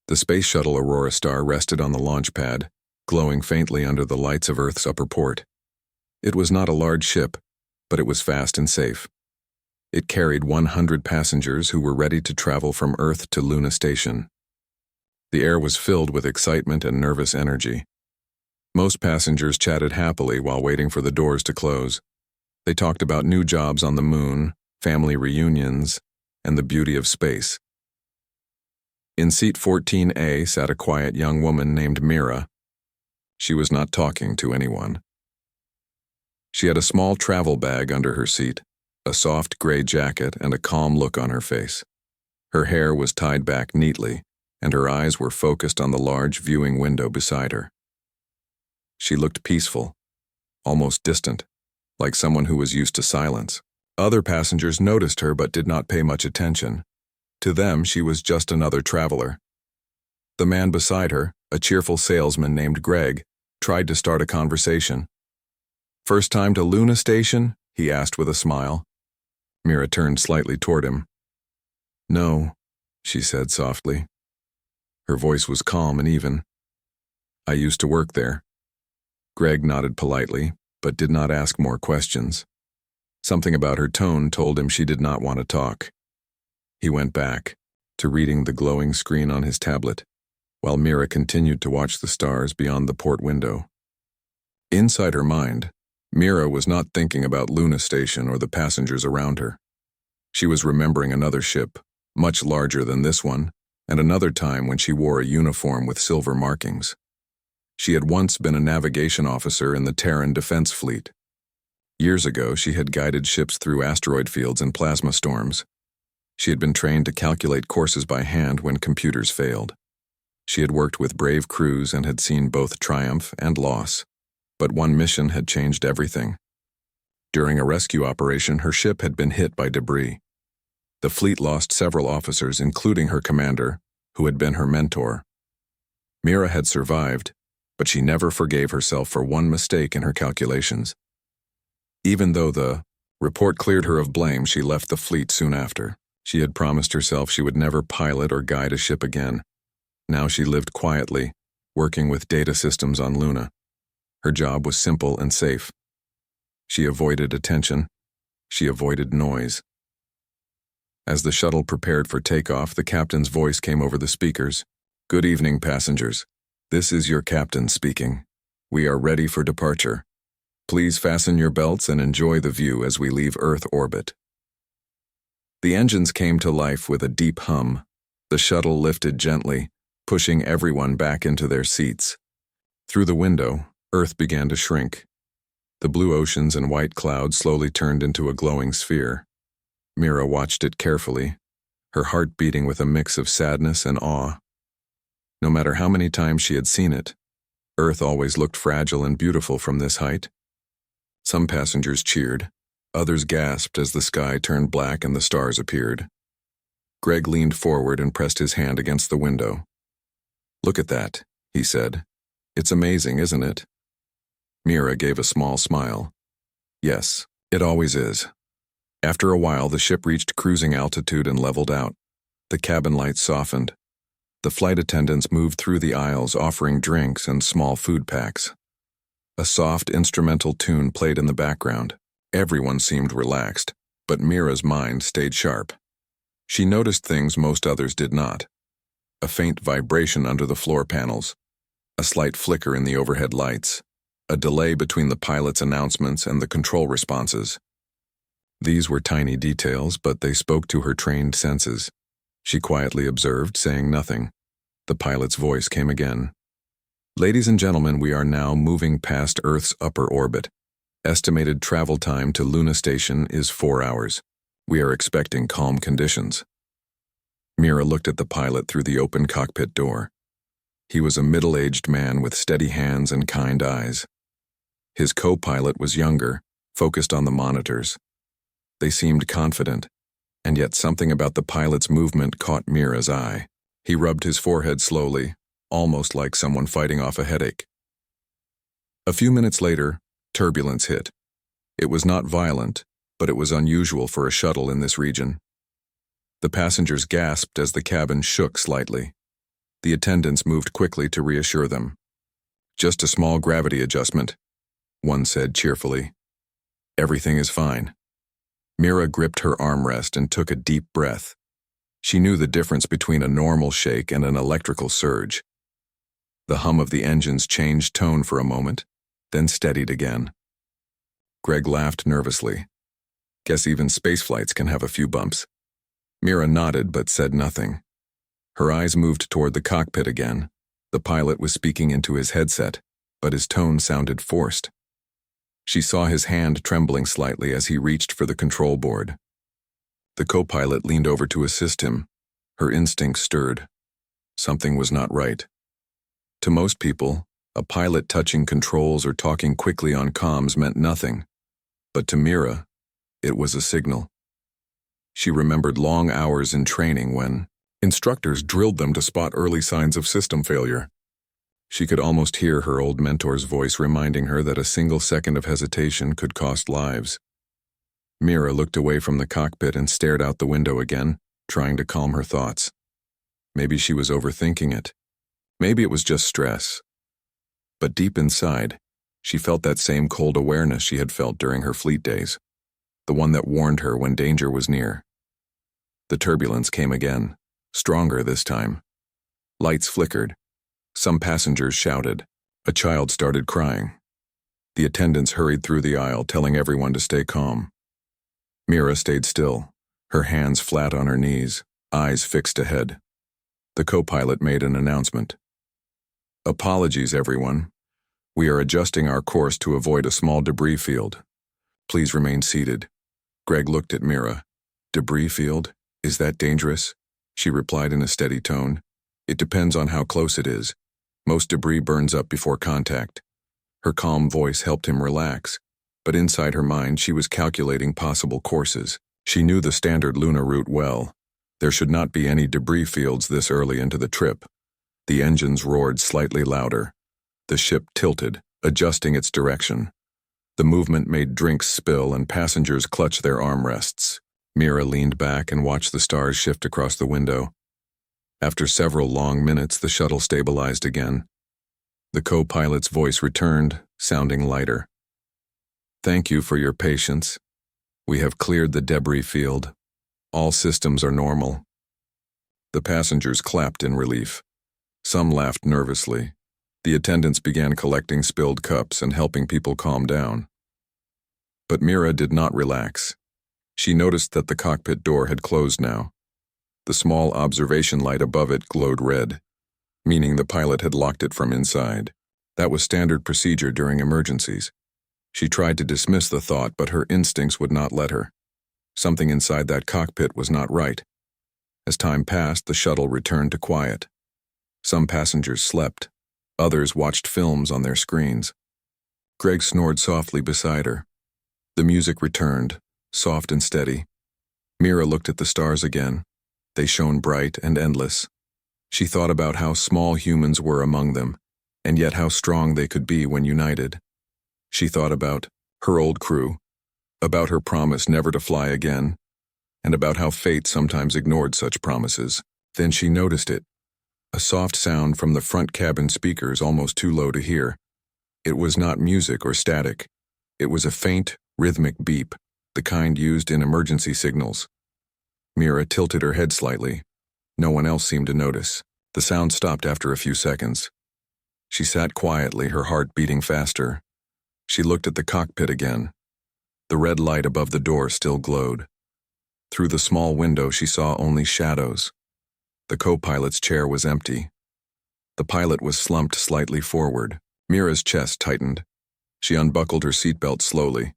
The space shuttle Aurora Star rested on the launch pad, glowing faintly under the lights of Earth's upper port. It was not a large ship, but it was fast and safe. It carried 100 passengers who were ready to travel from Earth to Luna Station. The air was filled with excitement and nervous energy. Most passengers chatted happily while waiting for the doors to close. They talked about new jobs on the moon, family reunions, and the beauty of space. In seat 14A sat a quiet young woman named Mira. She was not talking to anyone. She had a small travel bag under her seat, a soft gray jacket, and a calm look on her face. Her hair was tied back neatly, and her eyes were focused on the large viewing window beside her. She looked peaceful, almost distant, like someone who was used to silence. Other passengers noticed her but did not pay much attention. To them, she was just another traveler. The man beside her, a cheerful salesman named Greg, tried to start a conversation. "First time to Luna Station?" he asked with a smile. Mira turned slightly toward him. "No," she said softly. Her voice was calm and even. "I used to work there." Greg nodded politely, but did not ask more questions. Something about her tone told him she did not want to talk. He went back to reading the glowing screen on his tablet, while Mira continued to watch the stars beyond the port window. Inside her mind, Mira was not thinking about Luna Station or the passengers around her. She was remembering another ship, much larger than this one, and another time when she wore a uniform with silver markings. She had once been a navigation officer in the Terran Defense Fleet. Years ago, she had guided ships through asteroid fields and plasma storms. She had been trained to calculate courses by hand when computers failed. She had worked with brave crews and had seen both triumph and loss. But one mission had changed everything. During a rescue operation, her ship had been hit by debris. The fleet lost several officers, including her commander, who had been her mentor. Mira had survived, but she never forgave herself for one mistake in her calculations. Even though the report cleared her of blame, she left the fleet soon after. She had promised herself she would never pilot or guide a ship again. Now she lived quietly, working with data systems on Luna. Her job was simple and safe. She avoided attention. She avoided noise. As the shuttle prepared for takeoff, the captain's voice came over the speakers. "Good evening, passengers. This is your captain speaking. We are ready for departure. Please fasten your belts and enjoy the view as we leave Earth orbit." The engines came to life with a deep hum. The shuttle lifted gently, pushing everyone back into their seats. Through the window, Earth began to shrink. The blue oceans and white clouds slowly turned into a glowing sphere. Mira watched it carefully, her heart beating with a mix of sadness and awe. No matter how many times she had seen it, Earth always looked fragile and beautiful from this height. Some passengers cheered. Others gasped as the sky turned black and the stars appeared. Greg leaned forward and pressed his hand against the window. "Look at that," he said. "It's amazing, isn't it?" Mira gave a small smile. "Yes, it always is." After a while, the ship reached cruising altitude and leveled out. The cabin lights softened. The flight attendants moved through the aisles, offering drinks and small food packs. A soft instrumental tune played in the background. Everyone seemed relaxed, but Mira's mind stayed sharp. She noticed things most others did not. A faint vibration under the floor panels, a slight flicker in the overhead lights, a delay between the pilot's announcements and the control responses. These were tiny details, but they spoke to her trained senses. She quietly observed, saying nothing. The pilot's voice came again. "Ladies and gentlemen, we are now moving past Earth's upper orbit. Estimated travel time to Luna Station is 4 hours. We are expecting calm conditions." Mira looked at the pilot through the open cockpit door. He was a middle-aged man with steady hands and kind eyes. His co-pilot was younger, focused on the monitors. They seemed confident, and yet something about the pilot's movement caught Mira's eye. He rubbed his forehead slowly, almost like someone fighting off a headache. A few minutes later, turbulence hit. It was not violent, but it was unusual for a shuttle in this region. The passengers gasped as the cabin shook slightly. The attendants moved quickly to reassure them. "Just a small gravity adjustment," one said cheerfully. "Everything is fine." Mira gripped her armrest and took a deep breath. She knew the difference between a normal shake and an electrical surge. The hum of the engines changed tone for a moment, then steadied again. Greg laughed nervously. "Guess even space flights can have a few bumps." Mira nodded but said nothing. Her eyes moved toward the cockpit again. The pilot was speaking into his headset, but his tone sounded forced. She saw his hand trembling slightly as he reached for the control board. The co-pilot leaned over to assist him. Her instincts stirred. Something was not right. To most people, a pilot touching controls or talking quickly on comms meant nothing. But to Mira, it was a signal. She remembered long hours in training when instructors drilled them to spot early signs of system failure. She could almost hear her old mentor's voice reminding her that a single second of hesitation could cost lives. Mira looked away from the cockpit and stared out the window again, trying to calm her thoughts. Maybe she was overthinking it. Maybe it was just stress. But deep inside, she felt that same cold awareness she had felt during her fleet days, the one that warned her when danger was near. The turbulence came again, stronger this time. Lights flickered. Some passengers shouted. A child started crying. The attendants hurried through the aisle, telling everyone to stay calm. Mira stayed still, her hands flat on her knees, eyes fixed ahead. The co-pilot made an announcement. "Apologies, everyone. We are adjusting our course to avoid a small debris field. Please remain seated." Greg looked at Mira. "Debris field? Is that dangerous?" She replied in a steady tone. "It depends on how close it is. Most debris burns up before contact." Her calm voice helped him relax, but inside her mind she was calculating possible courses. She knew the standard lunar route well. There should not be any debris fields this early into the trip. The engines roared slightly louder. The ship tilted, adjusting its direction. The movement made drinks spill and passengers clutched their armrests. Mira leaned back and watched the stars shift across the window. After several long minutes, the shuttle stabilized again. The co-pilot's voice returned, sounding lighter. "Thank you for your patience. We have cleared the debris field. All systems are normal." The passengers clapped in relief. Some laughed nervously. The attendants began collecting spilled cups and helping people calm down. But Mira did not relax. She noticed that the cockpit door had closed now. The small observation light above it glowed red, meaning the pilot had locked it from inside. That was standard procedure during emergencies. She tried to dismiss the thought, but her instincts would not let her. Something inside that cockpit was not right. As time passed, the shuttle returned to quiet. Some passengers slept. Others watched films on their screens. Greg snored softly beside her. The music returned, soft and steady. Mira looked at the stars again. They shone bright and endless. She thought about how small humans were among them, and yet how strong they could be when united. She thought about her old crew, about her promise never to fly again, and about how fate sometimes ignored such promises. Then she noticed it. A soft sound from the front cabin speakers, almost too low to hear. It was not music or static. It was a faint, rhythmic beep, the kind used in emergency signals. Mira tilted her head slightly. No one else seemed to notice. The sound stopped after a few seconds. She sat quietly, her heart beating faster. She looked at the cockpit again. The red light above the door still glowed. Through the small window she saw only shadows. The co-pilot's chair was empty. The pilot was slumped slightly forward. Mira's chest tightened. She unbuckled her seatbelt slowly.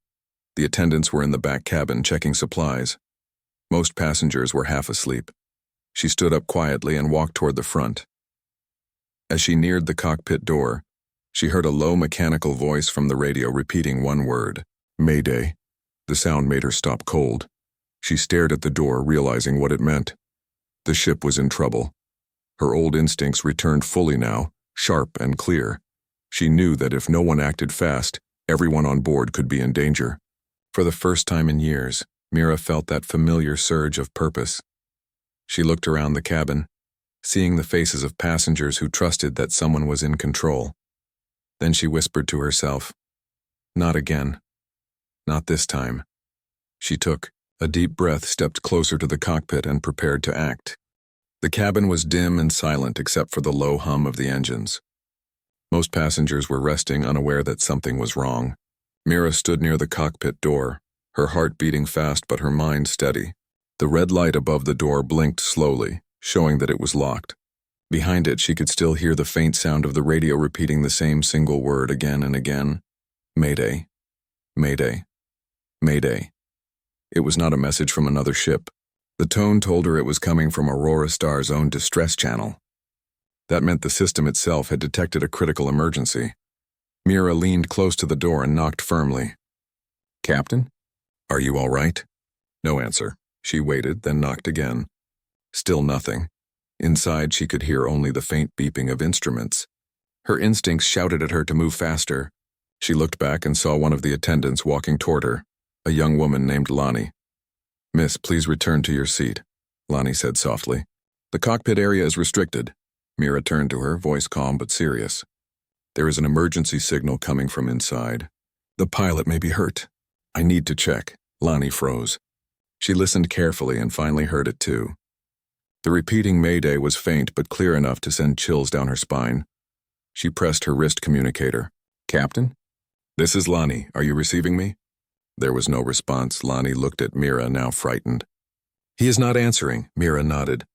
The attendants were in the back cabin checking supplies. Most passengers were half asleep. She stood up quietly and walked toward the front. As she neared the cockpit door, she heard a low mechanical voice from the radio repeating one word, "Mayday." The sound made her stop cold. She stared at the door, realizing what it meant. The ship was in trouble. Her old instincts returned fully now, sharp and clear. She knew that if no one acted fast, everyone on board could be in danger. For the first time in years, Mira felt that familiar surge of purpose. She looked around the cabin. seeing the faces of passengers who trusted that someone was in control. Then she whispered to herself, "Not again. Not this time." She took a deep breath, stepped closer to the cockpit, and prepared to act. The cabin was dim and silent except for the low hum of the engines. Most passengers were resting, unaware that something was wrong. Mira stood near the cockpit door, her heart beating fast but her mind steady. The red light above the door blinked slowly, showing that it was locked. Behind it, she could still hear the faint sound of the radio repeating the same single word again and again. Mayday. Mayday. Mayday. It was not a message from another ship. The tone told her it was coming from Aurora Star's own distress channel. That meant the system itself had detected a critical emergency. Mira leaned close to the door and knocked firmly. "Captain? Are you all right?" No answer. She waited, then knocked again. Still nothing. Inside, she could hear only the faint beeping of instruments. Her instincts shouted at her to move faster. She looked back and saw one of the attendants walking toward her, a young woman named Lonnie. "Miss, please return to your seat," Lonnie said softly. "The cockpit area is restricted." Mira turned to her, voice calm but serious. "There is an emergency signal coming from inside. The pilot may be hurt. I need to check." Lonnie froze. She listened carefully and finally heard it too. The repeating Mayday was faint but clear enough to send chills down her spine. She pressed her wrist communicator. "Captain? This is Lonnie. Are you receiving me?" There was no response. Lonnie looked at Mira, now frightened. "He is not answering," Mira nodded.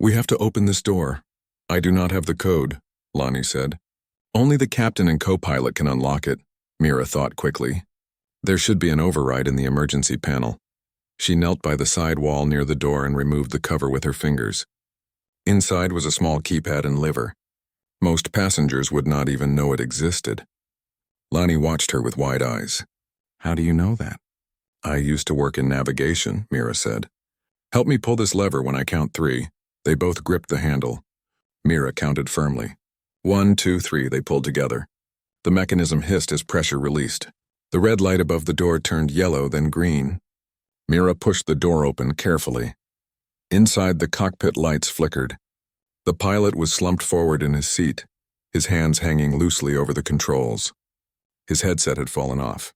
"We have to open this door." "I do not have the code," Lonnie said. "Only the captain and co-pilot can unlock it," Mira thought quickly. There should be an override in the emergency panel. She knelt by the side wall near the door and removed the cover with her fingers. Inside was a small keypad and lever. Most passengers would not even know it existed. Lonnie watched her with wide eyes. "How do you know that?" "I used to work in navigation," Mira said. "Help me pull this lever when I count 3. They both gripped the handle. Mira counted firmly. 1, 2, 3, they pulled together. The mechanism hissed as pressure released. The red light above the door turned yellow, then green. Mira pushed the door open carefully. Inside, the cockpit lights flickered. The pilot was slumped forward in his seat, his hands hanging loosely over the controls. His headset had fallen off.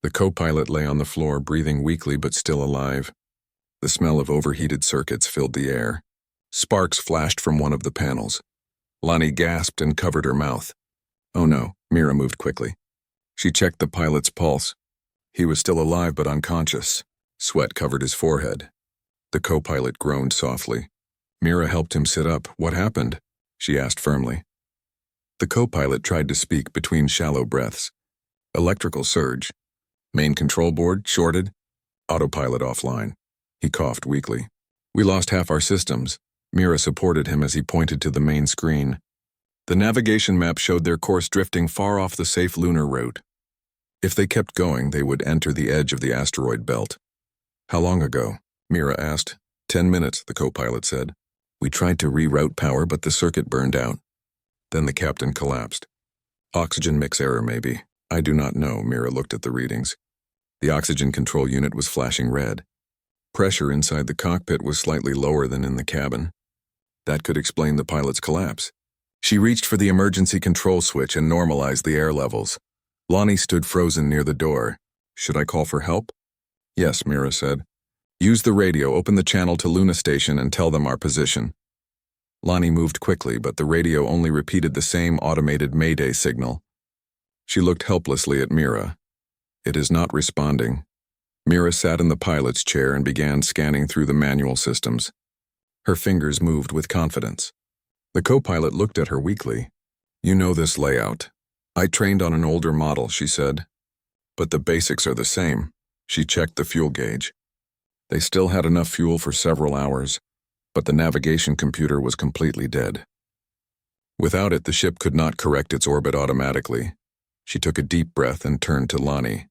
The co-pilot lay on the floor, breathing weakly but still alive. The smell of overheated circuits filled the air. Sparks flashed from one of the panels. Lonnie gasped and covered her mouth. "Oh no," Mira moved quickly. She checked the pilot's pulse. He was still alive but unconscious. Sweat covered his forehead. The co-pilot groaned softly. Mira helped him sit up. "What happened?" she asked firmly. The co-pilot tried to speak between shallow breaths. "Electrical surge. Main control board shorted. Autopilot offline." He coughed weakly. "We lost half our systems." Mira supported him as he pointed to the main screen. The navigation map showed their course drifting far off the safe lunar route. If they kept going, they would enter the edge of the asteroid belt. "How long ago?" Mira asked. 10 minutes, the co-pilot said. "We tried to reroute power, but the circuit burned out." Then the captain collapsed. "Oxygen mix error, maybe. I do not know." Mira looked at the readings. The oxygen control unit was flashing red. Pressure inside the cockpit was slightly lower than in the cabin. That could explain the pilot's collapse. She reached for the emergency control switch and normalized the air levels. Lonnie stood frozen near the door. "Should I call for help?" "Yes," Mira said. "Use the radio, open the channel to Luna Station and tell them our position." Lonnie moved quickly, but the radio only repeated the same automated Mayday signal. She looked helplessly at Mira. "It is not responding." Mira sat in the pilot's chair and began scanning through the manual systems. Her fingers moved with confidence. The co-pilot looked at her weakly. "You know this layout. I trained on an older model," she said. "But the basics are the same." She checked the fuel gauge. They still had enough fuel for several hours, but the navigation computer was completely dead. Without it, the ship could not correct its orbit automatically. She took a deep breath and turned to Lonnie.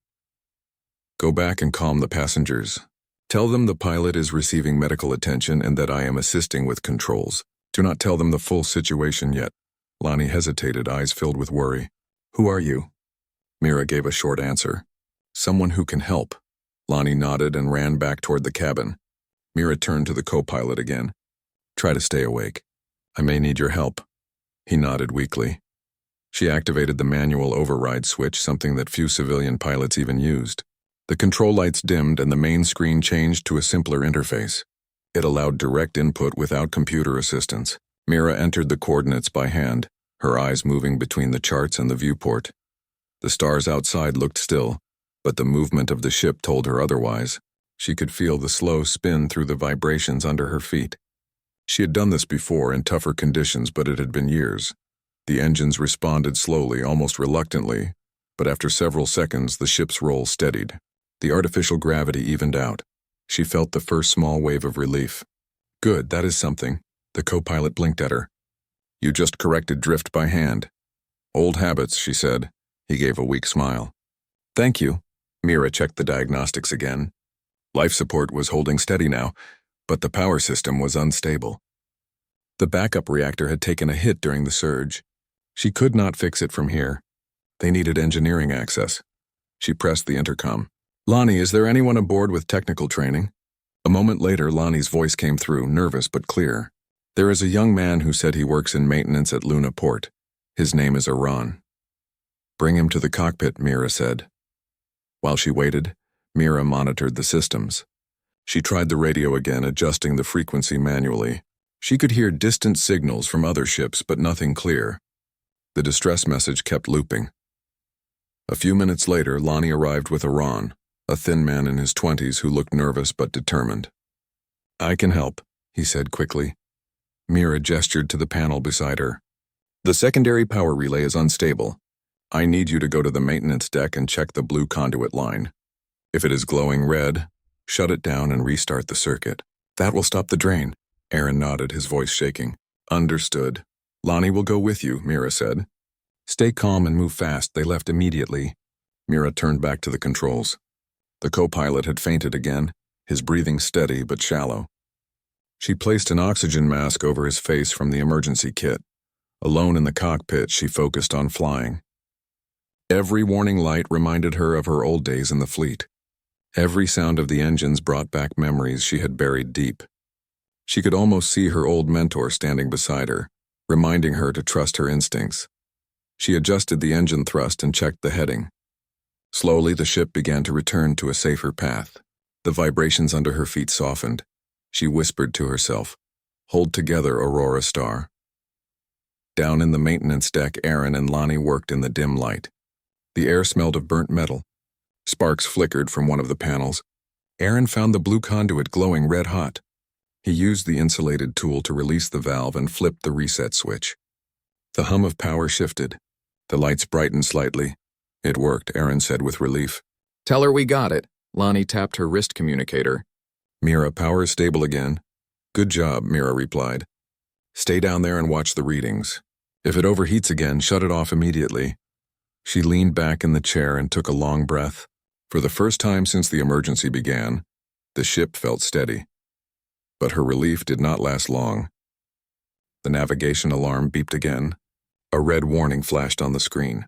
"Go back and calm the passengers. Tell them the pilot is receiving medical attention and that I am assisting with controls. Do not tell them the full situation yet." Lonnie hesitated, eyes filled with worry. "Who are you?" Mira gave a short answer. "Someone who can help." Lonnie nodded and ran back toward the cabin. Mira turned to the co-pilot again. "Try to stay awake. I may need your help. He nodded weakly. She activated the manual override switch, something that few civilian pilots even used. The control lights dimmed and the main screen changed to a simpler interface. It allowed direct input without computer assistance. Mira entered the coordinates by hand, her eyes moving between the charts and the viewport. The stars outside looked still, but the movement of the ship told her otherwise. She could feel the slow spin through the vibrations under her feet. She had done this before in tougher conditions, but it had been years. The engines responded slowly, almost reluctantly, but after several seconds the ship's roll steadied. The artificial gravity evened out. She felt the first small wave of relief. Good, that is something. The co-pilot blinked at her. You just corrected drift by hand. Old habits, she said. He gave a weak smile. Thank you. Mira checked the diagnostics again. Life support was holding steady now, but the power system was unstable. The backup reactor had taken a hit during the surge. She could not fix it from here. They needed engineering access. She pressed the intercom. Lonnie, is there anyone aboard with technical training? A moment later, Lonnie's voice came through, nervous but clear. There is a young man who said he works in maintenance at Luna Port. His name is Iran. Bring him to the cockpit, Mira said. While she waited, Mira monitored the systems. She tried the radio again, adjusting the frequency manually. She could hear distant signals from other ships, but nothing clear. The distress message kept looping. A few minutes later, Lonnie arrived with Iran, a thin man in his 20s who looked nervous but determined. I can help, he said quickly. Mira gestured to the panel beside her. The secondary power relay is unstable. I need you to go to the maintenance deck and check the blue conduit line. If it is glowing red, shut it down and restart the circuit. That will stop the drain. Aaron nodded, his voice shaking. Understood. Lonnie will go with you, Mira said. Stay calm and move fast. They left immediately. Mira turned back to the controls. The co-pilot had fainted again, his breathing steady but shallow. She placed an oxygen mask over his face from the emergency kit. Alone in the cockpit, she focused on flying. Every warning light reminded her of her old days in the fleet. Every sound of the engines brought back memories she had buried deep. She could almost see her old mentor standing beside her, reminding her to trust her instincts. She adjusted the engine thrust and checked the heading. Slowly, the ship began to return to a safer path. The vibrations under her feet softened. She whispered to herself, "Hold together, Aurora Star." Down in the maintenance deck, Aaron and Lonnie worked in the dim light. The air smelled of burnt metal. Sparks flickered from one of the panels. Aaron found the blue conduit glowing red-hot. He used the insulated tool to release the valve and flipped the reset switch. The hum of power shifted. The lights brightened slightly. It worked, Aaron said with relief. Tell her we got it. Lonnie tapped her wrist communicator. Mira, power is stable again. Good job, Mira replied. Stay down there and watch the readings. If it overheats again, shut it off immediately. She leaned back in the chair and took a long breath. For the first time since the emergency began, the ship felt steady. But her relief did not last long. The navigation alarm beeped again. A red warning flashed on the screen.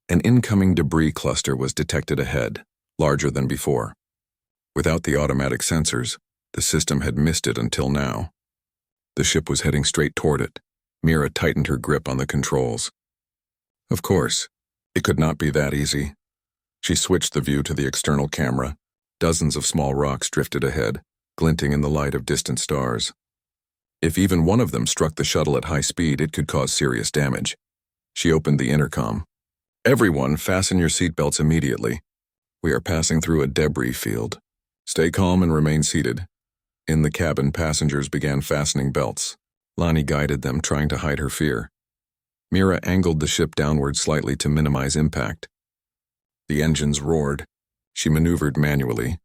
An incoming debris cluster was detected ahead, larger than before. Without the automatic sensors, the system had missed it until now. The ship was heading straight toward it. Mira tightened her grip on the controls. Of course, it could not be that easy. She switched the view to the external camera. Dozens of small rocks drifted ahead, glinting in the light of distant stars. If even one of them struck the shuttle at high speed, it could cause serious damage. She opened the intercom. Everyone, fasten your seatbelts immediately. We are passing through a debris field. Stay calm and remain seated. In the cabin, passengers began fastening belts. Lonnie guided them, trying to hide her fear. Mira angled the ship downward slightly to minimize impact. The engines roared. She maneuvered manually,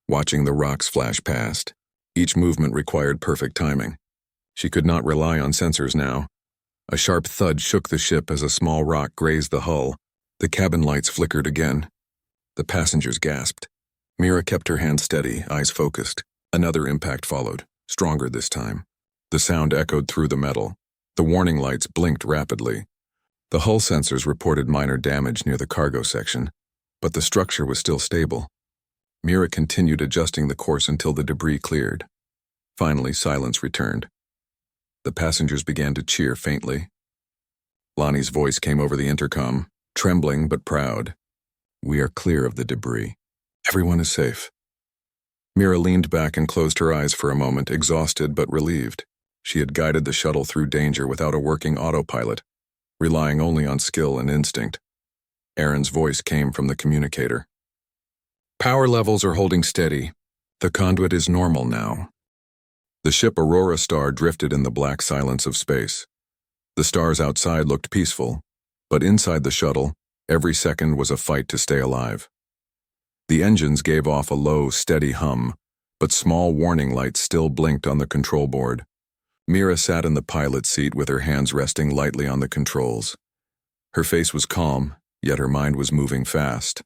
watching the rocks flash past. Each movement required perfect timing. She could not rely on sensors now. A sharp thud shook the ship as a small rock grazed the hull. The cabin lights flickered again. The passengers gasped. Mira kept her hand steady, eyes focused. Another impact followed, stronger this time. The sound echoed through the metal. The warning lights blinked rapidly. The hull sensors reported minor damage near the cargo section, but the structure was still stable. Mira continued adjusting the course until the debris cleared. Finally, silence returned. The passengers began to cheer faintly. Lonnie's voice came over the intercom, trembling but proud. "We are clear of the debris. Everyone is safe." Mira leaned back and closed her eyes for a moment, exhausted but relieved. She had guided the shuttle through danger without a working autopilot, relying only on skill and instinct. Aaron's voice came from the communicator. "Power levels are holding steady. The conduit is normal now." The ship Aurora Star drifted in the black silence of space. The stars outside looked peaceful, but inside the shuttle, every second was a fight to stay alive. The engines gave off a low, steady hum, but small warning lights still blinked on the control board. Mira sat in the pilot's seat with her hands resting lightly on the controls. Her face was calm, yet her mind was moving fast.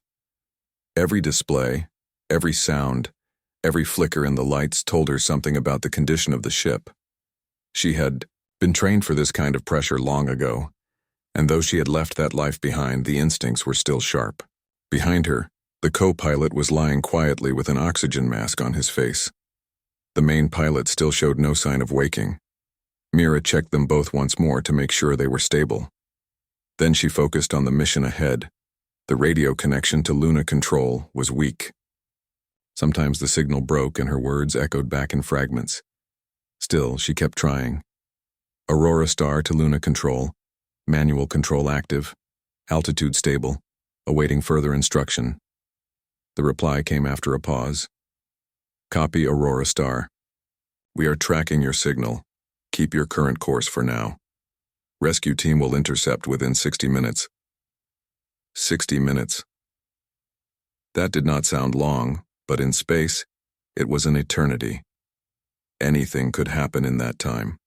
Every display, every sound, every flicker in the lights told her something about the condition of the ship. She had been trained for this kind of pressure long ago, and though she had left that life behind, the instincts were still sharp. Behind her, the co-pilot was lying quietly with an oxygen mask on his face. The main pilot still showed no sign of waking. Mira checked them both once more to make sure they were stable. Then she focused on the mission ahead. The radio connection to Luna Control was weak. Sometimes the signal broke and her words echoed back in fragments. Still, she kept trying. Aurora Star to Luna Control, manual control active, altitude stable, awaiting further instruction. The reply came after a pause. "Copy, Aurora Star. We are tracking your signal. Keep your current course for now. Rescue team will intercept within 60 minutes. 60 minutes. That did not sound long, but in space, it was an eternity. Anything could happen in that time.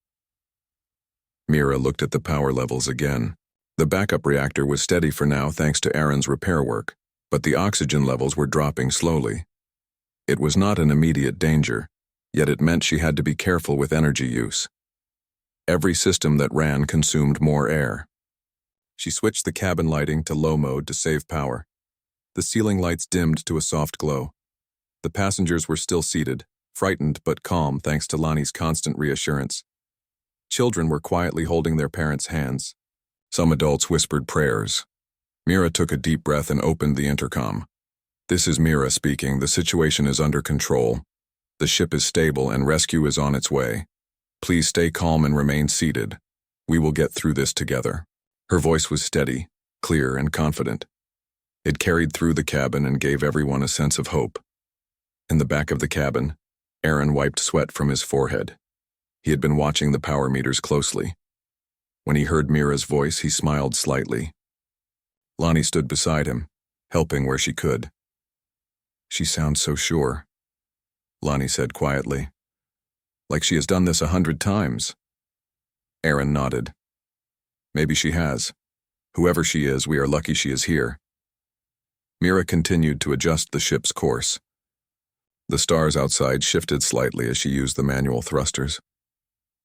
Mira looked at the power levels again. The backup reactor was steady for now thanks to Aaron's repair work, but the oxygen levels were dropping slowly. It was not an immediate danger, yet it meant she had to be careful with energy use. Every system that ran consumed more air. She switched the cabin lighting to low mode to save power. The ceiling lights dimmed to a soft glow. The passengers were still seated, frightened but calm thanks to Lonnie's constant reassurance. Children were quietly holding their parents' hands. Some adults whispered prayers. Mira took a deep breath and opened the intercom. "This is Mira speaking. The situation is under control. The ship is stable and rescue is on its way. Please stay calm and remain seated. We will get through this together." Her voice was steady, clear, and confident. It carried through the cabin and gave everyone a sense of hope. In the back of the cabin, Aaron wiped sweat from his forehead. He had been watching the power meters closely. When he heard Mira's voice, he smiled slightly. Lonnie stood beside him, helping where she could. "She sounds so sure," Lonnie said quietly. "Like she has done this 100 times. Aaron nodded. "Maybe she has. Whoever she is, we are lucky she is here." Mira continued to adjust the ship's course. The stars outside shifted slightly as she used the manual thrusters.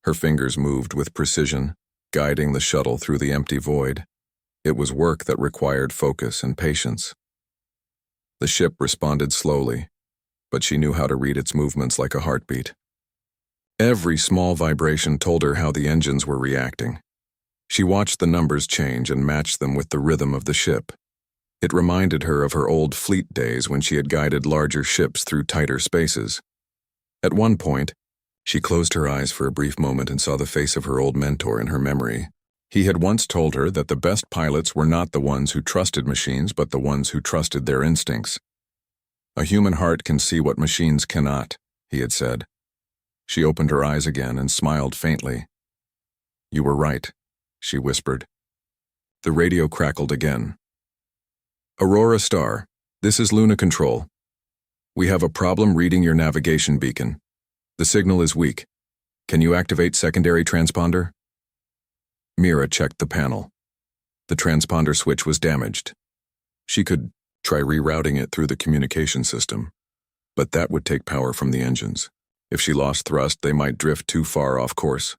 Her fingers moved with precision, guiding the shuttle through the empty void. It was work that required focus and patience. The ship responded slowly, but she knew how to read its movements like a heartbeat. Every small vibration told her how the engines were reacting. She watched the numbers change and matched them with the rhythm of the ship. It reminded her of her old fleet days when she had guided larger ships through tighter spaces. At one point, she closed her eyes for a brief moment and saw the face of her old mentor in her memory. He had once told her that the best pilots were not the ones who trusted machines, but the ones who trusted their instincts. "A human heart can see what machines cannot," he had said. She opened her eyes again and smiled faintly. "You were right," she whispered. The radio crackled again. "Aurora Star, this is Luna Control. We have a problem reading your navigation beacon. The signal is weak. Can you activate secondary transponder?" Mira checked the panel. The transponder switch was damaged. She could try rerouting it through the communication system, but that would take power from the engines. If she lost thrust, they might drift too far off course.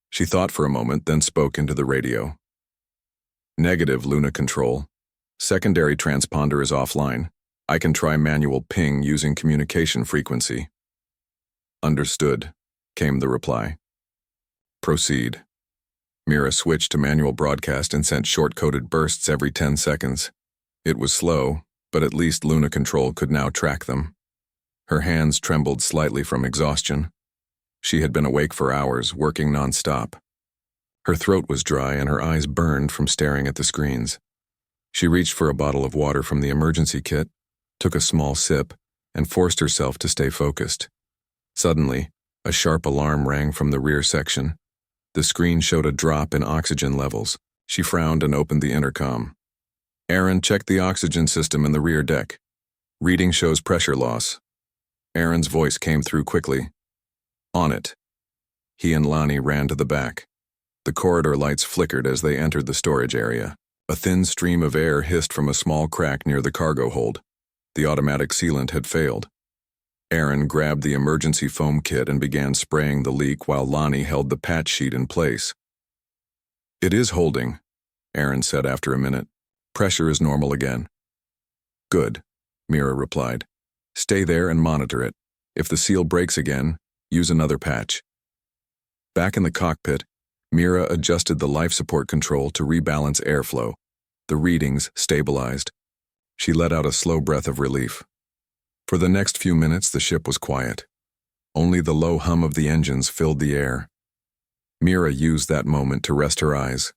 She thought for a moment, then spoke into the radio. "Negative, Luna Control. Secondary transponder is offline. I can try manual ping using communication frequency." "Understood," came the reply. Proceed. Mira switched to manual broadcast and sent short-coded bursts every 10 seconds. It was slow, but at least Luna Control could now track them. Her hands trembled slightly from exhaustion. She had been awake for hours, working non-stop. Her throat was dry and her eyes burned from staring at the screens. She reached for a bottle of water from the emergency kit, took a small sip, and forced herself to stay focused. Suddenly, a sharp alarm rang from the rear section. The screen showed a drop in oxygen levels. She frowned and opened the intercom. Aaron, check the oxygen system in the rear deck. Reading shows pressure loss. Aaron's voice came through quickly. On it. He and Lonnie ran to the back. The corridor lights flickered as they entered the storage area. A thin stream of air hissed from a small crack near the cargo hold. The automatic sealant had failed. Aaron grabbed the emergency foam kit and began spraying the leak while Lonnie held the patch sheet in place. It is holding, Aaron said after a minute. Pressure is normal again. Good, Mira replied. Stay there and monitor it. If the seal breaks again, use another patch. Back in the cockpit, Mira adjusted the life support control to rebalance airflow. The readings stabilized. She let out a slow breath of relief. For the next few minutes, the ship was quiet. Only the low hum of the engines filled the air. Mira used that moment to rest her eyes.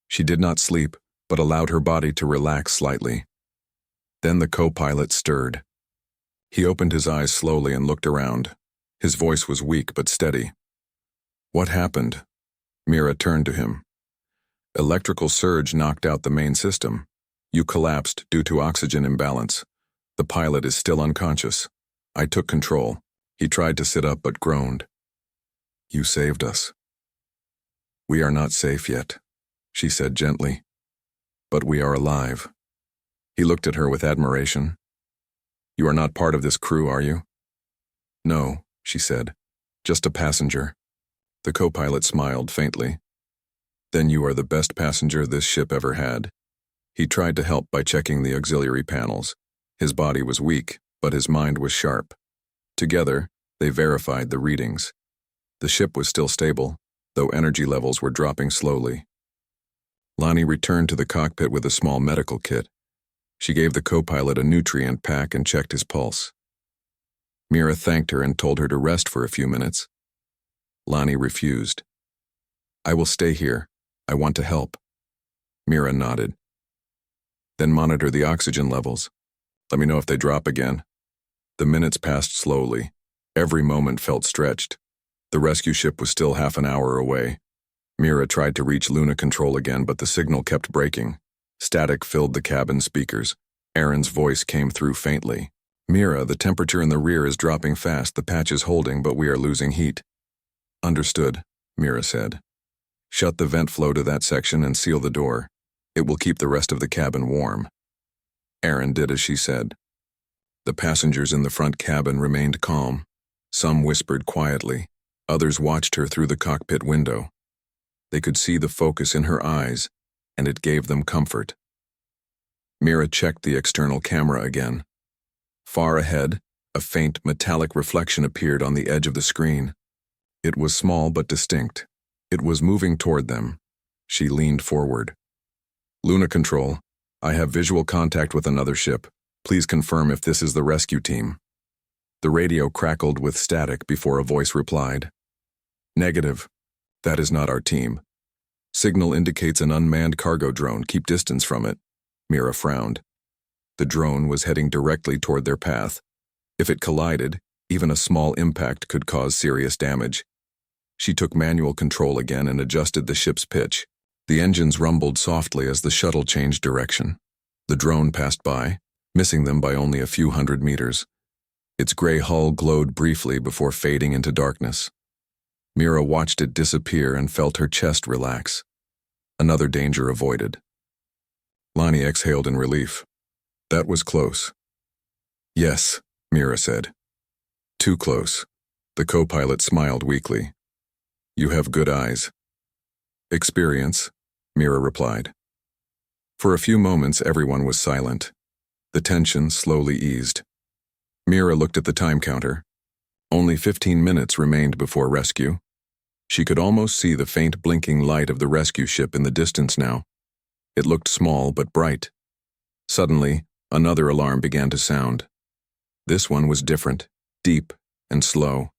She did not sleep, but allowed her body to relax slightly. Then the co-pilot stirred. He opened his eyes slowly and looked around. His voice was weak but steady. What happened? Mira turned to him. Electrical surge knocked out the main system. You collapsed due to oxygen imbalance. The pilot is still unconscious. I took control. He tried to sit up but groaned. You saved us. We are not safe yet, she said gently. But we are alive. He looked at her with admiration. You are not part of this crew, are you? No, she said. Just a passenger. The co-pilot smiled faintly. Then you are the best passenger this ship ever had. He tried to help by checking the auxiliary panels. His body was weak, but his mind was sharp. Together, they verified the readings. The ship was still stable, though energy levels were dropping slowly. Lonnie returned to the cockpit with a small medical kit. She gave the co-pilot a nutrient pack and checked his pulse. Mira thanked her and told her to rest for a few minutes. Lonnie refused. I will stay here. I want to help. Mira nodded. Then monitor the oxygen levels. Let me know if they drop again. The minutes passed slowly. Every moment felt stretched. The rescue ship was still half an hour away. Mira tried to reach Luna Control again, but the signal kept breaking. Static filled the cabin speakers. Aaron's voice came through faintly. Mira, the temperature in the rear is dropping fast. The patch is holding, but we are losing heat. Understood, Mira said. Shut the vent flow to that section and seal the door. It will keep the rest of the cabin warm. Aaron did as she said. The passengers in the front cabin remained calm. Some whispered quietly. Others watched her through the cockpit window. They could see the focus in her eyes, and it gave them comfort. Mira checked the external camera again. Far ahead, a faint metallic reflection appeared on the edge of the screen. It was small but distinct. It was moving toward them. She leaned forward. Luna Control, I have visual contact with another ship. Please confirm if this is the rescue team. The radio crackled with static before a voice replied. Negative. That is not our team. Signal indicates an unmanned cargo drone. Keep distance from it. Mira frowned. The drone was heading directly toward their path. If it collided, even a small impact could cause serious damage. She took manual control again and adjusted the ship's pitch. The engines rumbled softly as the shuttle changed direction. The drone passed by, missing them by only a few hundred meters. Its gray hull glowed briefly before fading into darkness. Mira watched it disappear and felt her chest relax. Another danger avoided. Lonnie exhaled in relief. That was close. Yes, Mira said. Too close. The co-pilot smiled weakly. You have good eyes. Experience, Mira replied. For a few moments, everyone was silent. The tension slowly eased. Mira looked at the time counter. Only 15 minutes remained before rescue. She could almost see the faint blinking light of the rescue ship in the distance now. It looked small but bright. Suddenly, another alarm began to sound. This one was different, deep, and slow.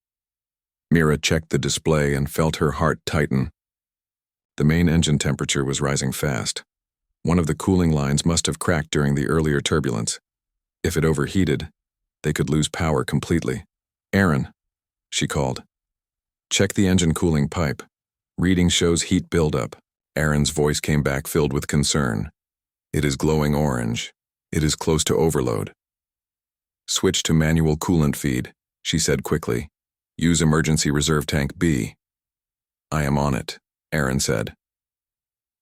Mira checked the display and felt her heart tighten. The main engine temperature was rising fast. One of the cooling lines must have cracked during the earlier turbulence. If it overheated, they could lose power completely. "Aaron," she called. "Check the engine cooling pipe. Reading shows heat buildup." Aaron's voice came back filled with concern. "It is glowing orange. It is close to overload." "Switch to manual coolant feed," she said quickly. "Use emergency reserve tank B." "I am on it," Aaron said.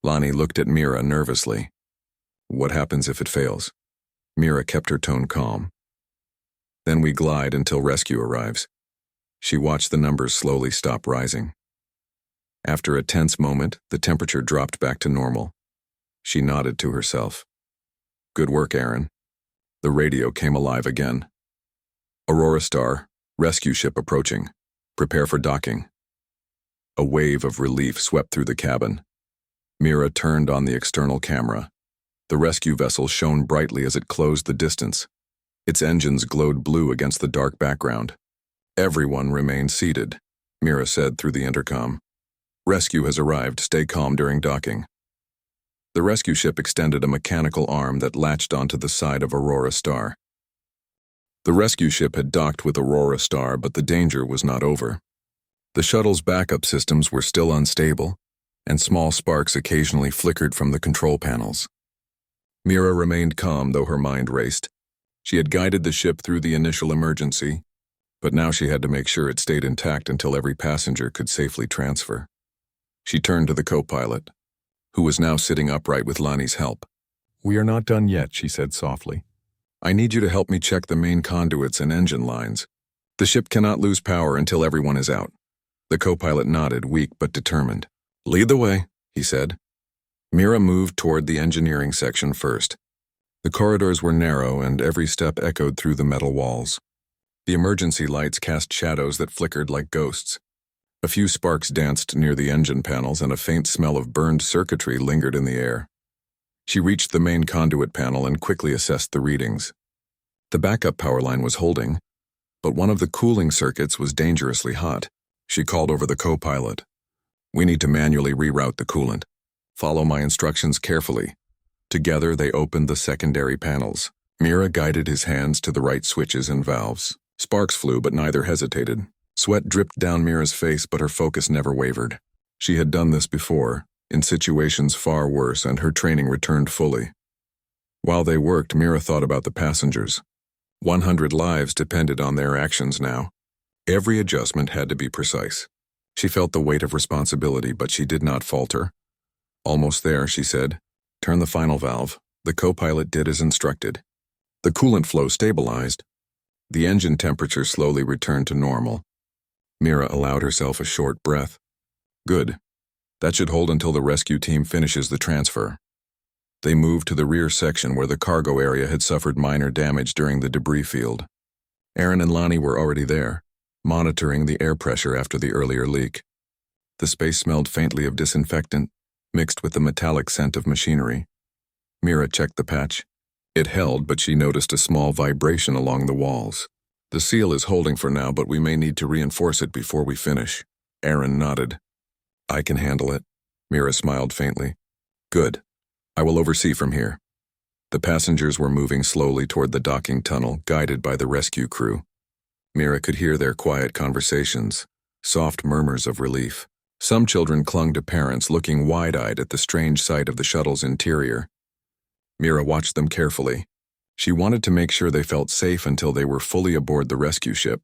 Lonnie looked at Mira nervously. "What happens if it fails?" Mira kept her tone calm. "Then we glide until rescue arrives." She watched the numbers slowly stop rising. After a tense moment, the temperature dropped back to normal. She nodded to herself. "Good work, Aaron." The radio came alive again. "Aurora Star, rescue ship approaching. Prepare for docking." A wave of relief swept through the cabin. Mira turned on the external camera. The rescue vessel shone brightly as it closed the distance. Its engines glowed blue against the dark background. "Everyone remain seated," Mira said through the intercom. "Rescue has arrived. Stay calm during docking." The rescue ship extended a mechanical arm that latched onto the side of Aurora Star. The rescue ship had docked with Aurora Star, but the danger was not over. The shuttle's backup systems were still unstable, and small sparks occasionally flickered from the control panels. Mira remained calm, though her mind raced. She had guided the ship through the initial emergency, but now she had to make sure it stayed intact until every passenger could safely transfer. She turned to the co-pilot, who was now sitting upright with Lonnie's help. "We are not done yet," she said softly. "I need you to help me check the main conduits and engine lines. The ship cannot lose power until everyone is out." The co-pilot nodded, weak but determined. "Lead the way," he said. Mira moved toward the engineering section first. The corridors were narrow, and every step echoed through the metal walls. The emergency lights cast shadows that flickered like ghosts. A few sparks danced near the engine panels, and a faint smell of burned circuitry lingered in the air. She reached the main conduit panel and quickly assessed the readings. The backup power line was holding, but one of the cooling circuits was dangerously hot. She called over the co-pilot. "We need to manually reroute the coolant. Follow my instructions carefully." Together they opened the secondary panels. Mira guided his hands to the right switches and valves. Sparks flew, but neither hesitated. Sweat dripped down Mira's face, but her focus never wavered. She had done this before, in situations far worse, and her training returned fully. While they worked, Mira thought about the passengers. 100 lives depended on their actions now. Every adjustment had to be precise. She felt the weight of responsibility, but she did not falter. "Almost there," she said. "Turn the final valve." The co-pilot did as instructed. The coolant flow stabilized. The engine temperature slowly returned to normal. Mira allowed herself a short breath. "Good. That should hold until the rescue team finishes the transfer." They moved to the rear section where the cargo area had suffered minor damage during the debris field. Aaron and Lonnie were already there, monitoring the air pressure after the earlier leak. The space smelled faintly of disinfectant, mixed with the metallic scent of machinery. Mira checked the patch. It held, but she noticed a small vibration along the walls. "The seal is holding for now, but we may need to reinforce it before we finish." Aaron nodded. "I can handle it." Mira smiled faintly. "Good. I will oversee from here." The passengers were moving slowly toward the docking tunnel, guided by the rescue crew. Mira could hear their quiet conversations, soft murmurs of relief. Some children clung to parents, looking wide-eyed at the strange sight of the shuttle's interior. Mira watched them carefully. She wanted to make sure they felt safe until they were fully aboard the rescue ship.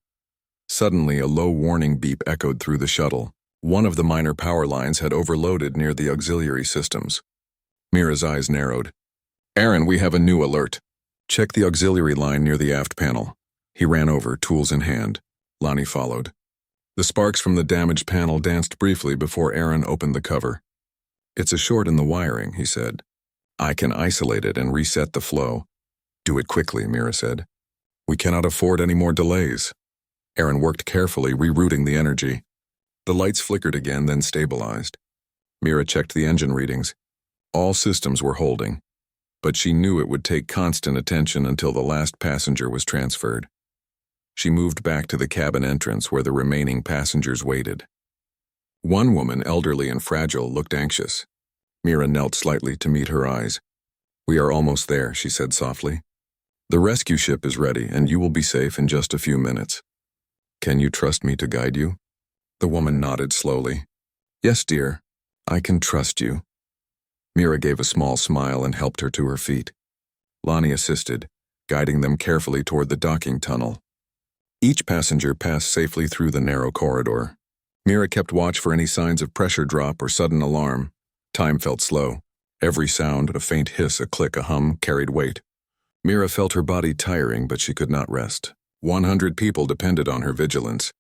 Suddenly, a low warning beep echoed through the shuttle. One of the minor power lines had overloaded near the auxiliary systems. Mira's eyes narrowed. "Aaron, we have a new alert. Check the auxiliary line near the aft panel." He ran over, tools in hand. Lonnie followed. The sparks from the damaged panel danced briefly before Aaron opened the cover. "It's a short in the wiring," he said. "I can isolate it and reset the flow." "Do it quickly," Mira said. "We cannot afford any more delays." Aaron worked carefully, rerouting the energy. The lights flickered again, then stabilized. Mira checked the engine readings. All systems were holding, but she knew it would take constant attention until the last passenger was transferred. She moved back to the cabin entrance where the remaining passengers waited. One woman, elderly and fragile, looked anxious. Mira knelt slightly to meet her eyes. "We are almost there," she said softly. "The rescue ship is ready, and you will be safe in just a few minutes. Can you trust me to guide you?" The woman nodded slowly. "Yes, dear. I can trust you." Mira gave a small smile and helped her to her feet. Lonnie assisted, guiding them carefully toward the docking tunnel. Each passenger passed safely through the narrow corridor. Mira kept watch for any signs of pressure drop or sudden alarm. Time felt slow. Every sound, a faint hiss, a click, a hum, carried weight. Mira felt her body tiring, but she could not rest. 100 people depended on her vigilance.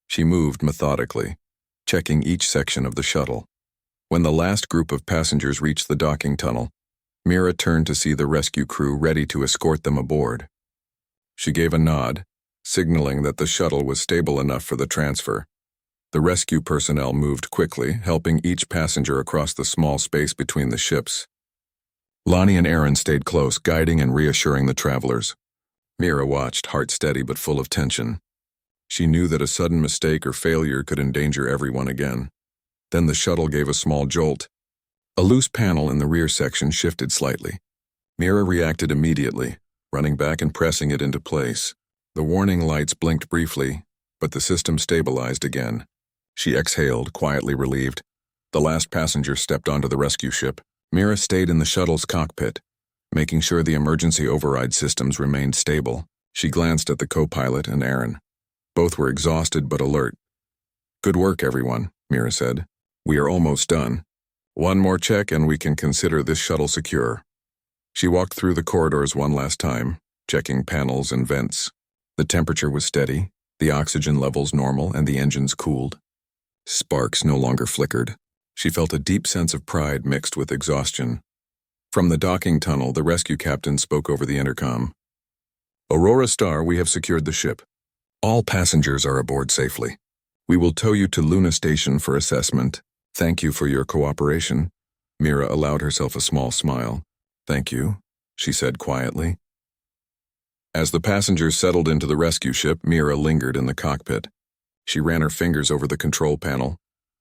She moved methodically, checking each section of the shuttle. When the last group of passengers reached the docking tunnel, Mira turned to see the rescue crew ready to escort them aboard. She gave a nod, signaling that the shuttle was stable enough for the transfer. The rescue personnel moved quickly, helping each passenger across the small space between the ships. Lonnie and Aaron stayed close, guiding and reassuring the travelers. Mira watched, heart steady but full of tension. She knew that a sudden mistake or failure could endanger everyone again. Then the shuttle gave a small jolt. A loose panel in the rear section shifted slightly. Mira reacted immediately, running back and pressing it into place. The warning lights blinked briefly, but the system stabilized again. She exhaled, quietly relieved. The last passenger stepped onto the rescue ship. Mira stayed in the shuttle's cockpit, making sure the emergency override systems remained stable. She glanced at the co-pilot and Aaron. Both were exhausted but alert. "Good work, everyone," Mira said. "We are almost done. One more check and we can consider this shuttle secure." She walked through the corridors one last time, checking panels and vents. The temperature was steady, the oxygen levels normal, and the engines cooled. Sparks no longer flickered. She felt a deep sense of pride mixed with exhaustion. From the docking tunnel, the rescue captain spoke over the intercom. "Aurora Star, we have secured the ship. All passengers are aboard safely. We will tow you to Luna Station for assessment. Thank you for your cooperation." Mira allowed herself a small smile. "Thank you," she said quietly. As the passengers settled into the rescue ship, Mira lingered in the cockpit. She ran her fingers over the control panel,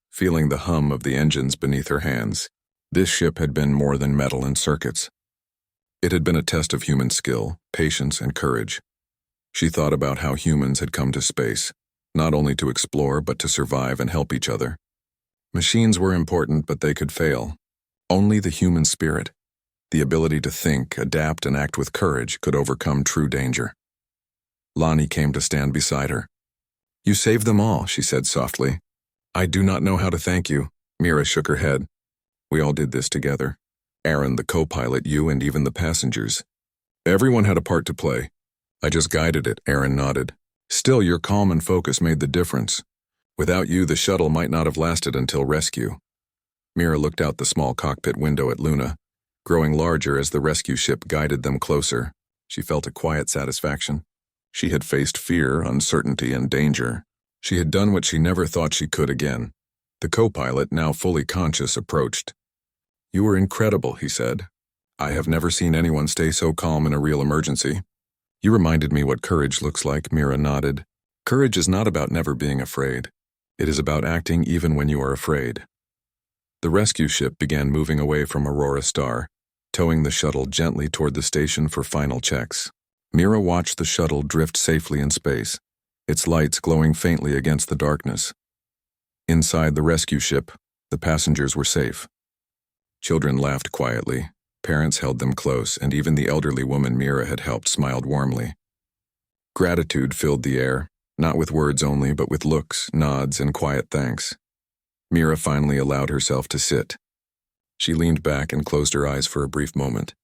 feeling the hum of the engines beneath her hands. This ship had been more than metal and circuits. It had been a test of human skill, patience, and courage. She thought about how humans had come to space, not only to explore but to survive and help each other. Machines were important, but they could fail. Only the human spirit, the ability to think, adapt, and act with courage, could overcome true danger. Lonnie came to stand beside her. "You saved them all," she said softly. "I do not know how to thank you." Mira shook her head. "We all did this together. Aaron, the co-pilot, you, and even the passengers. Everyone had a part to play. I just guided it," Aaron nodded. "Still, your calm and focus made the difference. Without you, the shuttle might not have lasted until rescue." Mira looked out the small cockpit window at Luna, growing larger as the rescue ship guided them closer. She felt a quiet satisfaction. She had faced fear, uncertainty, and danger. She had done what she never thought she could again. The co-pilot, now fully conscious, approached. "You were incredible," he said. "I have never seen anyone stay so calm in a real emergency." "You reminded me what courage looks like," Mira nodded. "Courage is not about never being afraid. It is about acting even when you are afraid." The rescue ship began moving away from Aurora Star, towing the shuttle gently toward the station for final checks. Mira watched the shuttle drift safely in space, its lights glowing faintly against the darkness. Inside the rescue ship, the passengers were safe. Children laughed quietly, parents held them close, and even the elderly woman Mira had helped smiled warmly. Gratitude filled the air, not with words only, but with looks, nods, and quiet thanks. Mira finally allowed herself to sit. She leaned back and closed her eyes for a brief moment.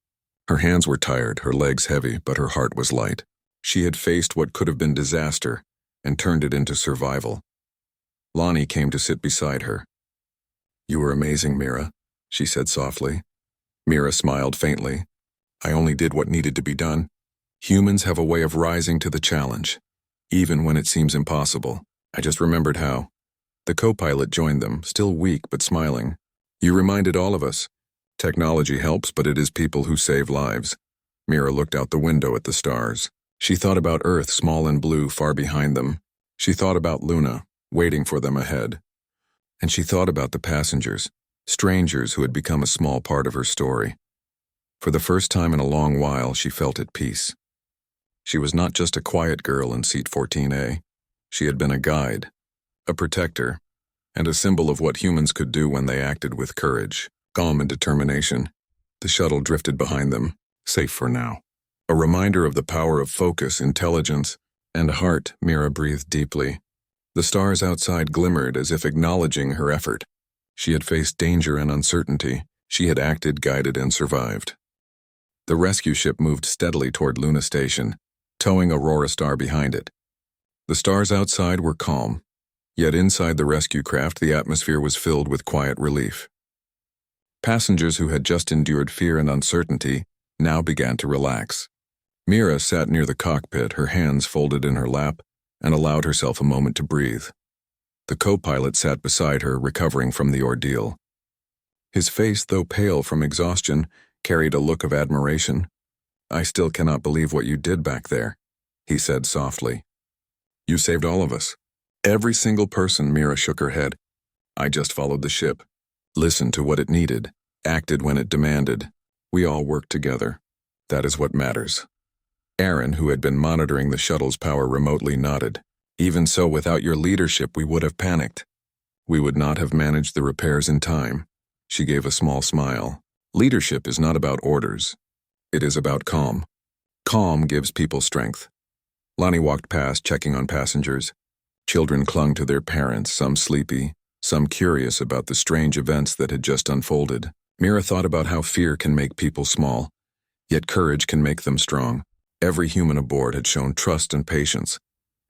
Her hands were tired, her legs heavy, but her heart was light. She had faced what could have been disaster and turned it into survival. Lonnie came to sit beside her. "You were amazing, Mira," she said softly. Mira smiled faintly. "I only did what needed to be done. Humans have a way of rising to the challenge, even when it seems impossible." I just remembered how. The co-pilot joined them, still weak but smiling. You reminded all of us. Technology helps, but it is people who save lives. Mira looked out the window at the stars. She thought about Earth, small and blue, far behind them. She thought about Luna, waiting for them ahead. And she thought about the passengers, strangers who had become a small part of her story. For the first time in a long while, she felt at peace. She was not just a quiet girl in seat 14A. She had been a guide, a protector, and a symbol of what humans could do when they acted with courage, calm, and determination. The shuttle drifted behind them, safe for now. A reminder of the power of focus, intelligence, and heart. Mira breathed deeply. The stars outside glimmered as if acknowledging her effort. She had faced danger and uncertainty. She had acted, guided, and survived. The rescue ship moved steadily toward Luna Station, towing Aurora Star behind it. The stars outside were calm, yet inside the rescue craft the atmosphere was filled with quiet relief. Passengers who had just endured fear and uncertainty now began to relax. Mira sat near the cockpit, her hands folded in her lap, and allowed herself a moment to breathe. The co-pilot sat beside her, recovering from the ordeal. His face, though pale from exhaustion, carried a look of admiration. I still cannot believe what you did back there, he said softly. You saved all of us. Every single person. Mira shook her head. I just followed the ship, listened to what it needed, acted when it demanded. We all worked together. That is what matters. Aaron, who had been monitoring the shuttle's power remotely, nodded. Even so, without your leadership, we would have panicked. We would not have managed the repairs in time. She gave a small smile. Leadership is not about orders. It is about calm. Calm gives people strength. Lonnie walked past, checking on passengers. Children clung to their parents, some sleepy, some curious about the strange events that had just unfolded. Mira thought about how fear can make people small, yet courage can make them strong. Every human aboard had shown trust and patience,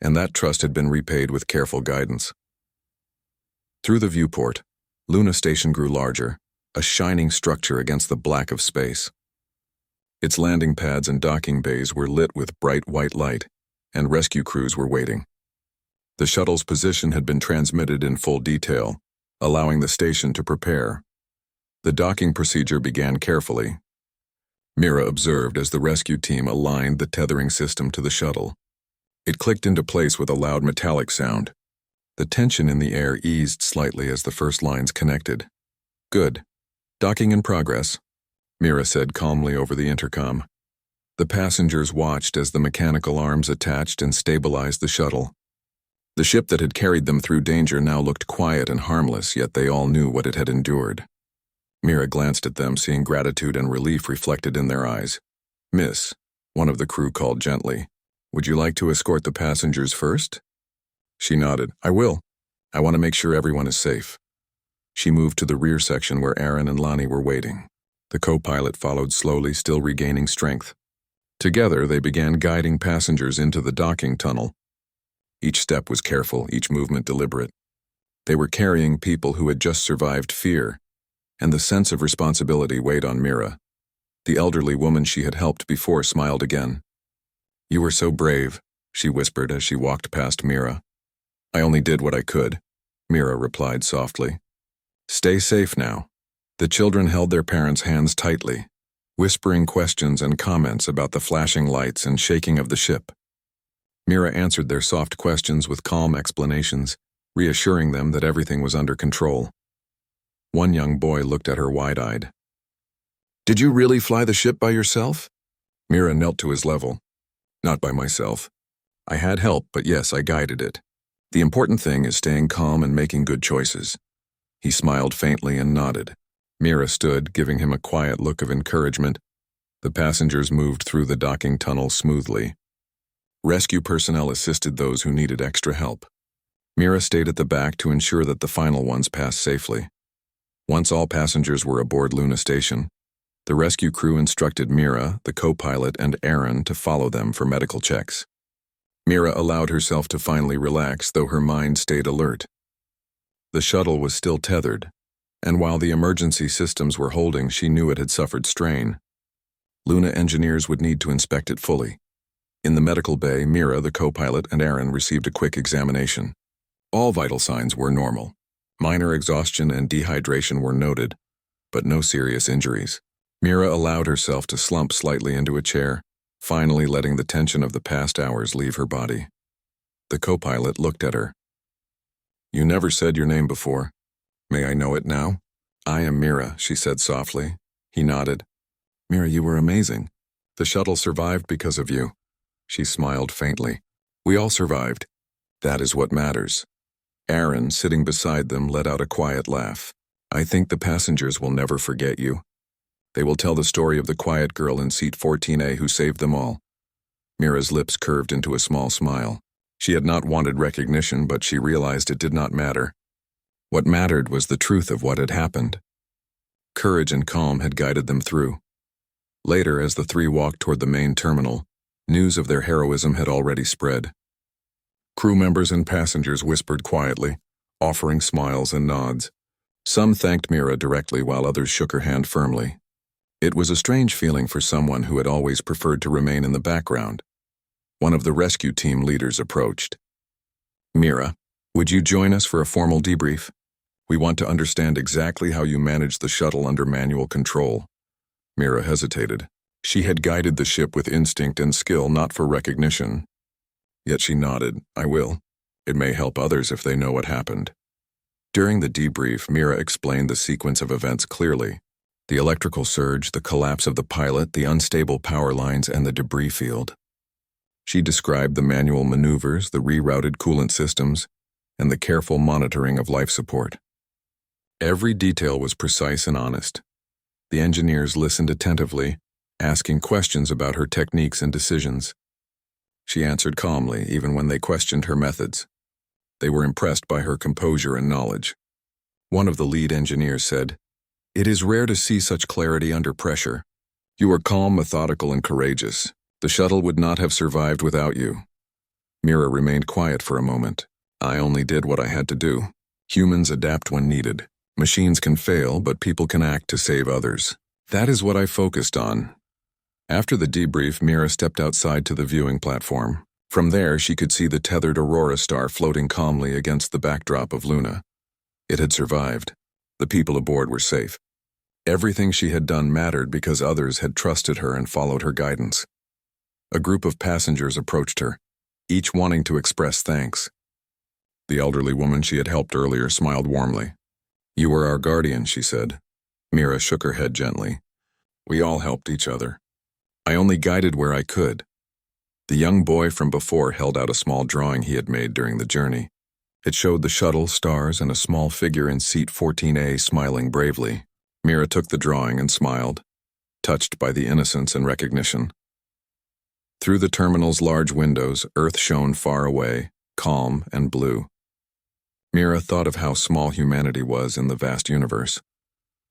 and that trust had been repaid with careful guidance. Through the viewport, Luna Station grew larger, a shining structure against the black of space. Its landing pads and docking bays were lit with bright white light, and rescue crews were waiting. The shuttle's position had been transmitted in full detail, allowing the station to prepare. The docking procedure began carefully. Mira observed as the rescue team aligned the tethering system to the shuttle. It clicked into place with a loud metallic sound. The tension in the air eased slightly as the first lines connected. Good. Docking in progress, Mira said calmly over the intercom. The passengers watched as the mechanical arms attached and stabilized the shuttle. The ship that had carried them through danger now looked quiet and harmless, yet they all knew what it had endured. Mira glanced at them, seeing gratitude and relief reflected in their eyes. Miss, one of the crew called gently, would you like to escort the passengers first? She nodded. I will. I want to make sure everyone is safe. She moved to the rear section where Aaron and Lonnie were waiting. The co-pilot followed slowly, still regaining strength. Together, they began guiding passengers into the docking tunnel. Each step was careful, each movement deliberate. They were carrying people who had just survived fear, and the sense of responsibility weighed on Mira. The elderly woman she had helped before smiled again. You were so brave, she whispered as she walked past Mira. I only did what I could, Mira replied softly. Stay safe now. The children held their parents' hands tightly, whispering questions and comments about the flashing lights and shaking of the ship. Mira answered their soft questions with calm explanations, reassuring them that everything was under control. One young boy looked at her wide-eyed. Did you really fly the ship by yourself? Mira knelt to his level. Not by myself. I had help, but yes, I guided it. The important thing is staying calm and making good choices. He smiled faintly and nodded. Mira stood, giving him a quiet look of encouragement. The passengers moved through the docking tunnel smoothly. Rescue personnel assisted those who needed extra help. Mira stayed at the back to ensure that the final ones passed safely. Once all passengers were aboard Luna Station, the rescue crew instructed Mira, the co-pilot, and Aaron to follow them for medical checks. Mira allowed herself to finally relax, though her mind stayed alert. The shuttle was still tethered, and while the emergency systems were holding, she knew it had suffered strain. Luna engineers would need to inspect it fully. In the medical bay, Mira, the co-pilot, and Aaron received a quick examination. All vital signs were normal. Minor exhaustion and dehydration were noted, but no serious injuries. Mira allowed herself to slump slightly into a chair, finally letting the tension of the past hours leave her body. The co-pilot looked at her. "You never said your name before. May I know it now?" "I am Mira," she said softly. He nodded. "Mira, you were amazing. The shuttle survived because of you." She smiled faintly. "We all survived. That is what matters." Aaron, sitting beside them, let out a quiet laugh. "I think the passengers will never forget you. They will tell the story of the quiet girl in seat 14A who saved them all." Mira's lips curved into a small smile. She had not wanted recognition, but she realized it did not matter. What mattered was the truth of what had happened. Courage and calm had guided them through. Later, as the three walked toward the main terminal, news of their heroism had already spread. Crew members and passengers whispered quietly, offering smiles and nods. Some thanked Mira directly while others shook her hand firmly. It was a strange feeling for someone who had always preferred to remain in the background. One of the rescue team leaders approached. "Mira, would you join us for a formal debrief? We want to understand exactly how you managed the shuttle under manual control." Mira hesitated. She had guided the ship with instinct and skill, not for recognition. Yet she nodded. "I will. It may help others if they know what happened." During the debrief, Mira explained the sequence of events clearly. The electrical surge, the collapse of the pilot, the unstable power lines, and the debris field. She described the manual maneuvers, the rerouted coolant systems, and the careful monitoring of life support. Every detail was precise and honest. The engineers listened attentively, asking questions about her techniques and decisions. She answered calmly, even when they questioned her methods. They were impressed by her composure and knowledge. One of the lead engineers said, "It is rare to see such clarity under pressure. You are calm, methodical, and courageous. The shuttle would not have survived without you." Mira remained quiet for a moment. "I only did what I had to do. Humans adapt when needed. Machines can fail, but people can act to save others. That is what I focused on." After the debrief, Mira stepped outside to the viewing platform. From there, she could see the tethered Aurora star floating calmly against the backdrop of Luna. It had survived. The people aboard were safe. Everything she had done mattered because others had trusted her and followed her guidance. A group of passengers approached her, each wanting to express thanks. The elderly woman she had helped earlier smiled warmly. "You were our guardian," she said. Mira shook her head gently. "We all helped each other. I only guided where I could." The young boy from before held out a small drawing he had made during the journey. It showed the shuttle, stars, and a small figure in seat 14A smiling bravely. Mira took the drawing and smiled, touched by the innocence and recognition. Through the terminal's large windows, Earth shone far away, calm and blue. Mira thought of how small humanity was in the vast universe,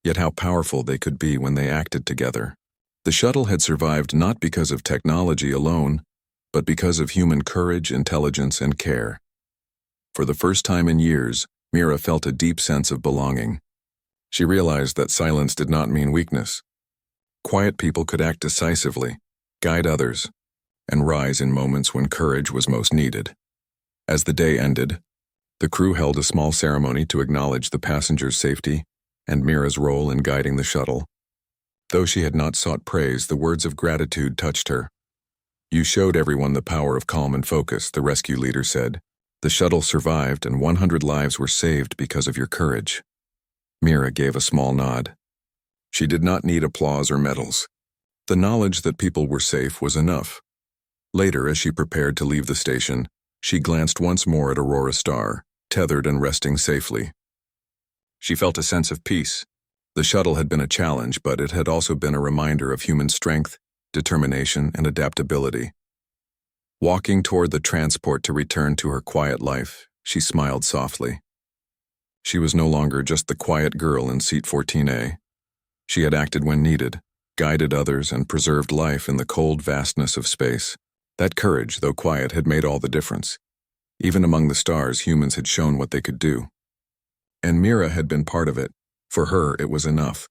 yet how powerful they could be when they acted together. The shuttle had survived not because of technology alone, but because of human courage, intelligence, and care. For the first time in years, Mira felt a deep sense of belonging. She realized that silence did not mean weakness. Quiet people could act decisively, guide others, and rise in moments when courage was most needed. As the day ended, the crew held a small ceremony to acknowledge the passengers' safety and Mira's role in guiding the shuttle. Though she had not sought praise, the words of gratitude touched her. "You showed everyone the power of calm and focus," the rescue leader said. "The shuttle survived and 100 lives were saved because of your courage." Mira gave a small nod. She did not need applause or medals. The knowledge that people were safe was enough. Later, as she prepared to leave the station, she glanced once more at Aurora Star, tethered and resting safely. She felt a sense of peace. The shuttle had been a challenge, but it had also been a reminder of human strength, determination, and adaptability. Walking toward the transport to return to her quiet life, she smiled softly. She was no longer just the quiet girl in seat 14A. She had acted when needed, guided others, and preserved life in the cold vastness of space. That courage, though quiet, had made all the difference. Even among the stars, humans had shown what they could do. And Mira had been part of it. For her, it was enough.